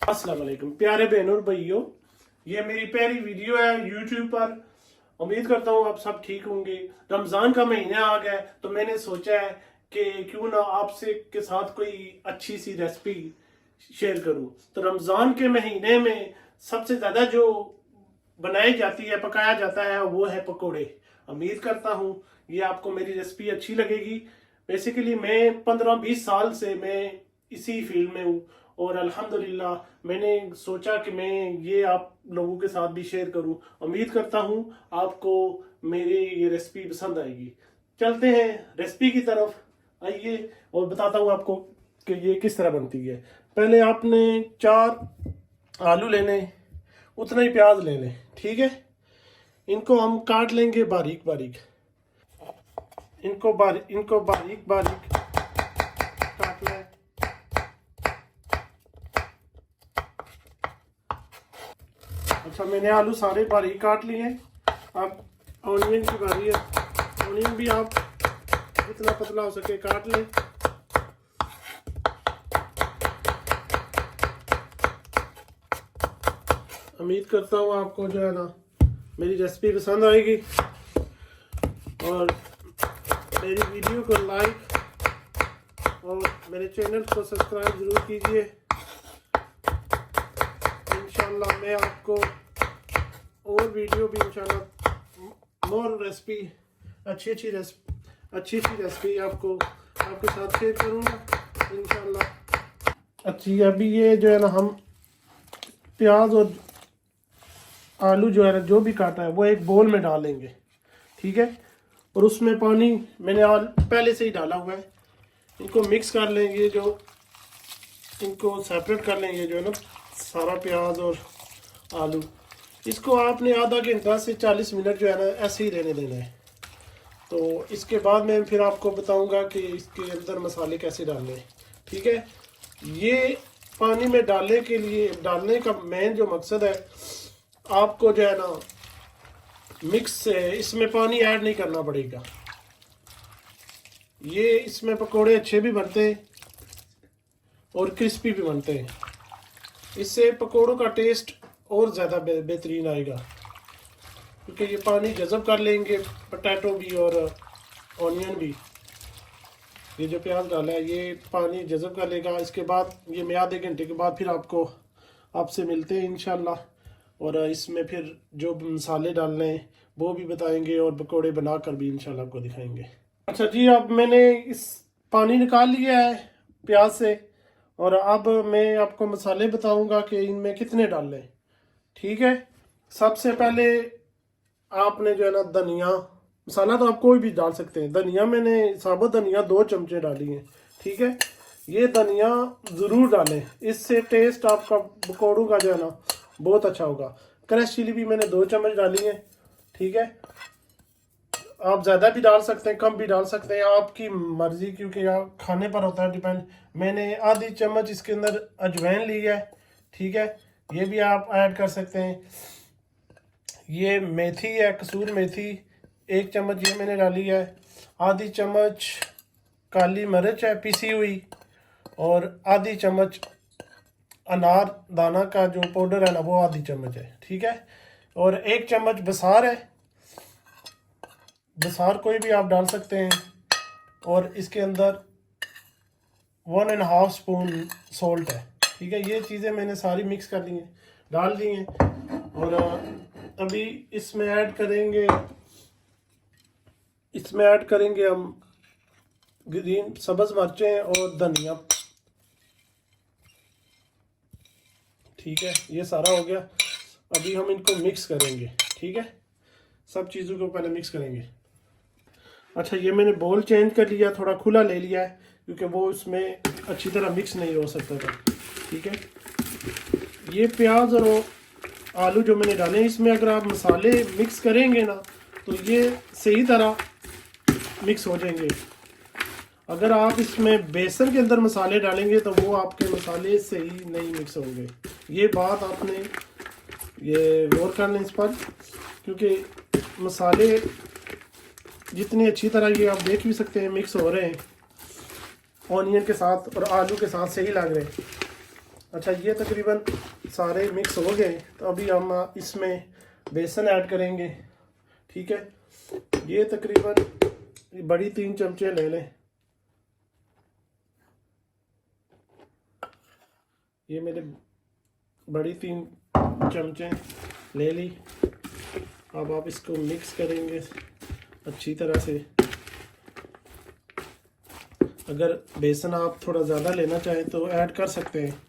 अस्सलाम वालेकुम प्यारे बहनों और भाइयों, ये मेरी पहली वीडियो है यूट्यूब पर। उम्मीद करता हूँ आप सब ठीक होंगे। रमज़ान का महीना आ गया है तो मैंने सोचा है कि क्यों ना आपसे के साथ कोई अच्छी सी रेसिपी शेयर करूं। तो रमज़ान के महीने में सबसे ज़्यादा जो बनाई जाती है, पकाया जाता है, वो है पकोड़े। उम्मीद करता हूँ ये आपको मेरी रेसिपी अच्छी लगेगी। बेसिकली मैं 15-20 साल से मैं इसी फील्ड में हूँ और अल्हम्दुलिल्लाह मैंने सोचा कि मैं ये आप लोगों के साथ भी शेयर करूं। उम्मीद करता हूं आपको मेरी ये रेसिपी पसंद आएगी। चलते हैं रेसिपी की तरफ, आइए और बताता हूं आपको कि ये किस तरह बनती है। पहले आपने 4 आलू लेने, उतना ही प्याज ले लें, ठीक है। इनको हम काट लेंगे बारीक बारीक, इनको बारीक बारीक काट लें। अच्छा, मैंने आलू सारे बारीक काट लिए। अब ऑनियन की बारी है। ऑनियन भी आप जितना पतला हो सके काट लें। उम्मीद करता हूँ आपको जो है ना मेरी रेसिपी पसंद आएगी और मेरी वीडियो को लाइक और मेरे चैनल को सब्सक्राइब ज़रूर कीजिए। इंशाल्लाह मैं आपको और वीडियो भी इंशाल्लाह मोर रेसिपी अच्छी रेसिपी आपको आपके साथ शेयर करूँगा इंशाल्लाह। अच्छी, अभी ये जो है ना हम प्याज और आलू जो है ना जो भी काटा है वो एक बोल में डालेंगे, ठीक है। और उसमें पानी मैंने पहले से ही डाला हुआ है। इनको मिक्स कर लेंगे, जो इनको सेपरेट कर लेंगे जो है ना सारा प्याज और आलू। इसको आपने आधा घंटा से 40 मिनट जो है ना ऐसे ही रहने देना है। तो इसके बाद मैं फिर आपको बताऊंगा कि इसके अंदर मसाले कैसे डालने हैं, ठीक है। ये पानी में डालने का मेन जो मकसद है, आपको जो है ना मिक्स से इसमें पानी ऐड नहीं करना पड़ेगा। ये इसमें पकोड़े अच्छे भी बनते हैं और क्रिस्पी भी बनते हैं। इससे पकोड़ों का टेस्ट और ज़्यादा बेहतरीन आएगा, क्योंकि ये पानी जज़ब कर लेंगे, पोटैटो भी और ऑनियन भी। ये जो प्याज डाला है ये पानी जज़ब कर लेगा। इसके बाद ये मैं आधे घंटे के बाद फिर आपसे मिलते हैं इंशाल्लाह। और इसमें फिर जो मसाले डालने हैं वो भी बताएंगे और पकोड़े बनाकर भी इंशाल्लाह आपको दिखाएंगे। अच्छा जी, अब मैंने इस पानी निकाल लिया है प्याज से और अब मैं आपको मसाले बताऊंगा कि इनमें कितने डालने, ठीक है। सबसे पहले आपने जो है ना धनिया मसाला तो आप कोई भी डाल सकते हैं। धनिया मैंने साबुत धनिया 2 चमचे डाली हैं, ठीक है। ये धनिया ज़रूर डालें, इससे टेस्ट आपका पकौड़ों का जो है ना बहुत अच्छा होगा। क्रश चिली भी मैंने 2 चम्मच डाली है, ठीक है। आप ज़्यादा भी डाल सकते हैं, कम भी डाल सकते हैं, आपकी मर्ज़ी, क्योंकि आप खाने पर होता है डिपेंड। मैंने आधी चम्मच इसके अंदर अजवाइन ली है, ठीक है। ये भी आप ऐड कर सकते हैं। ये मेथी है, कसूर मेथी 1 चम्मच ये मैंने डाली है। आधी चम्मच काली मिर्च है पिसी हुई और आधी चम्मच अनार दाना का जो पाउडर है ना वो आधी चम्मच है, ठीक है। और 1 चम्मच बसार है, बसार कोई भी आप डाल सकते हैं। और इसके अंदर 1.5 स्पून सॉल्ट है, ठीक है। ये चीज़ें मैंने सारी मिक्स कर ली हैं, डाल दी हैं। और अभी इसमें ऐड करेंगे हम ग्रीन सब्ज़ मिर्चें और धनिया, ठीक है। ये सारा हो गया। अभी हम इनको मिक्स करेंगे, ठीक है। सब चीज़ों को पहले मिक्स करेंगे। अच्छा, ये मैंने बोल चेंज कर लिया, थोड़ा खुला ले लिया है क्योंकि वो इसमें अच्छी तरह मिक्स नहीं हो सकता था, ठीक है। ये प्याज और आलू जो मैंने डाले, इसमें अगर आप मसाले मिक्स करेंगे ना तो ये सही तरह मिक्स हो जाएंगे। अगर आप इसमें बेसन के अंदर मसाले डालेंगे तो वो आपके मसाले सही नहीं मिक्स होंगे। ये बात आपने ये गौर कर लें इस पर, क्योंकि मसाले जितनी अच्छी तरह ये आप देख भी सकते हैं मिक्स हो रहे हैं ऑनियन के साथ और आलू के साथ सही लग रहे हैं। अच्छा, ये तकरीबन सारे मिक्स हो गए, तो अभी हम इसमें बेसन ऐड करेंगे। ठीक है, ये तकरीबन बड़ी 3 चमचे ले लें। ये मेरे बड़ी 3 चमचे ले ली। अब आप इसको मिक्स करेंगे अच्छी तरह से। अगर बेसन आप थोड़ा ज़्यादा लेना चाहें तो ऐड कर सकते हैं।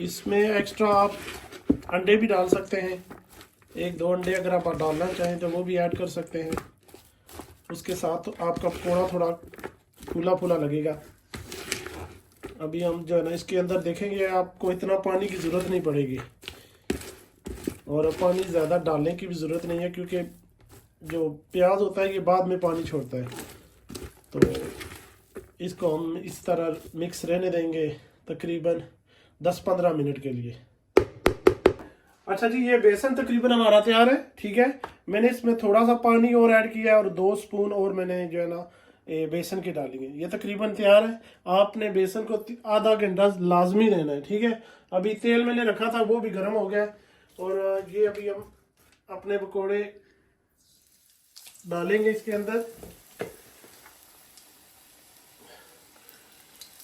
इसमें एक्स्ट्रा आप अंडे भी डाल सकते हैं, 1-2 अंडे अगर आप डालना चाहें तो वो भी ऐड कर सकते हैं। उसके साथ आपका पकौड़ा थोड़ा फूला फूला लगेगा। अभी हम जो है ना इसके अंदर देखेंगे, आपको इतना पानी की ज़रूरत नहीं पड़ेगी और पानी ज़्यादा डालने की भी ज़रूरत नहीं है, क्योंकि जो प्याज होता है ये बाद में पानी छोड़ता है। तो इसको हम इस तरह मिक्स रहने देंगे तकरीबन 10-15 मिनट के लिए। अच्छा जी, ये बेसन तकरीबन हमारा तैयार है। ठीक है, मैंने इसमें थोड़ा सा पानी और ऐड किया है और 2 स्पून और मैंने जो है ना बेसन के डालेंगे। ये तकरीबन तैयार है। आपने बेसन को आधा घंटा लाजमी देना है। ठीक है, अभी तेल मैंने रखा था वो भी गर्म हो गया और ये अभी हम अपने पकौड़े डालेंगे इसके अंदर।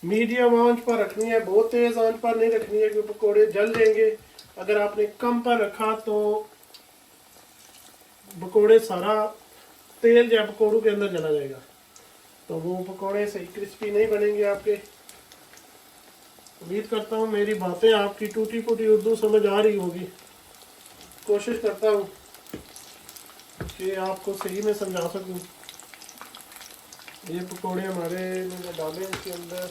मीडियम आंच पर रखनी है, बहुत तेज आंच पर नहीं रखनी है क्योंकि पकौड़े जल जाएंगे। अगर आपने कम पर रखा तो पकौड़े सारा तेल जो पकौड़ों के अंदर चला जाएगा, तो वो पकौड़े सही क्रिस्पी नहीं बनेंगे आपके। उम्मीद करता हूँ मेरी बातें आपकी टूटी फूटी उर्दू समझ आ रही होगी। कोशिश करता हूँ कि आपको सही में समझा सकूँ। ये पकौड़े हमारे मैंने डाले इसके अंदर।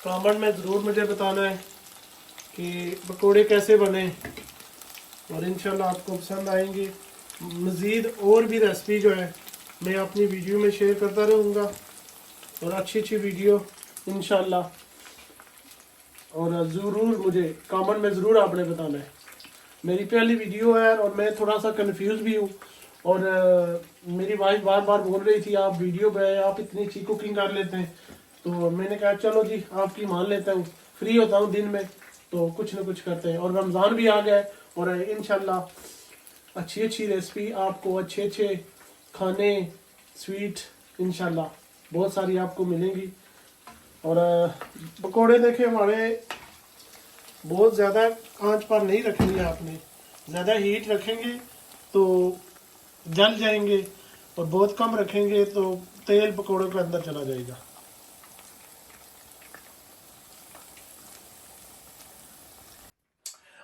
कमेंट में ज़रूर मुझे बताना है कि पकौड़े कैसे बने और इंशाल्लाह आपको पसंद आएंगे। मज़ीद और भी रेसिपी जो है मैं अपनी वीडियो में शेयर करता रहूँगा और अच्छी अच्छी वीडियो इंशाल्लाह। और ज़रूर मुझे कमेंट में ज़रूर आपने बताना है। मेरी पहली वीडियो है और मैं थोड़ा सा कंफ्यूज भी हूँ और मेरी वाइफ बार बार बोल रही थी आप वीडियो पे आप इतनी अच्छी कुकिंग कर लेते हैं, तो मैंने कहा चलो जी आपकी मान लेता हूँ। फ्री होता हूँ दिन में तो कुछ ना कुछ करते हैं और रमज़ान भी आ गया है और इंशाल्लाह अच्छी अच्छी रेसिपी आपको, अच्छे अच्छे खाने, स्वीट इंशाल्लाह बहुत सारी आपको मिलेंगी। और पकोड़े देखे हमारे बहुत ज़्यादा आंच पर नहीं रखनी है आपने, ज़्यादा हीट रखेंगे तो जल जाएंगे और बहुत कम रखेंगे तो तेल पकोड़ों के अंदर चला जाएगा।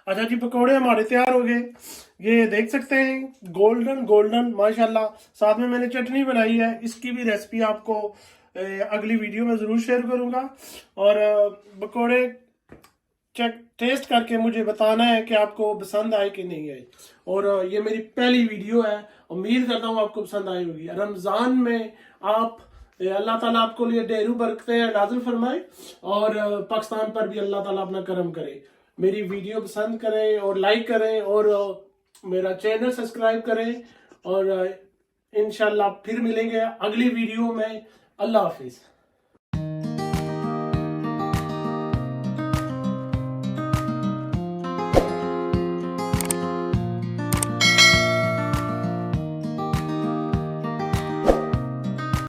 अच्छा जी, पकोड़े हमारे तैयार हो गए। ये देख सकते हैं गोल्डन गोल्डन माशाल्लाह। साथ में मैंने चटनी बनाई है, इसकी भी रेसिपी आपको अगली वीडियो में ज़रूर शेयर करूंगा। और पकोड़े चेक टेस्ट करके मुझे बताना है कि आपको पसंद आए कि नहीं आए। और ये मेरी पहली वीडियो है, उम्मीद करता हूँ आपको पसंद आई होगी। रमज़ान में आप अल्लाह ताला आपको लिए ढेरों बरकतें नाज़िल फरमाए और पाकिस्तान पर भी अल्लाह ताला अपना करम करे। मेरी वीडियो पसंद करें और लाइक करें और मेरा चैनल सब्सक्राइब करें और इंशाल्लाह फिर मिलेंगे अगली वीडियो में। अल्लाह हाफिज़।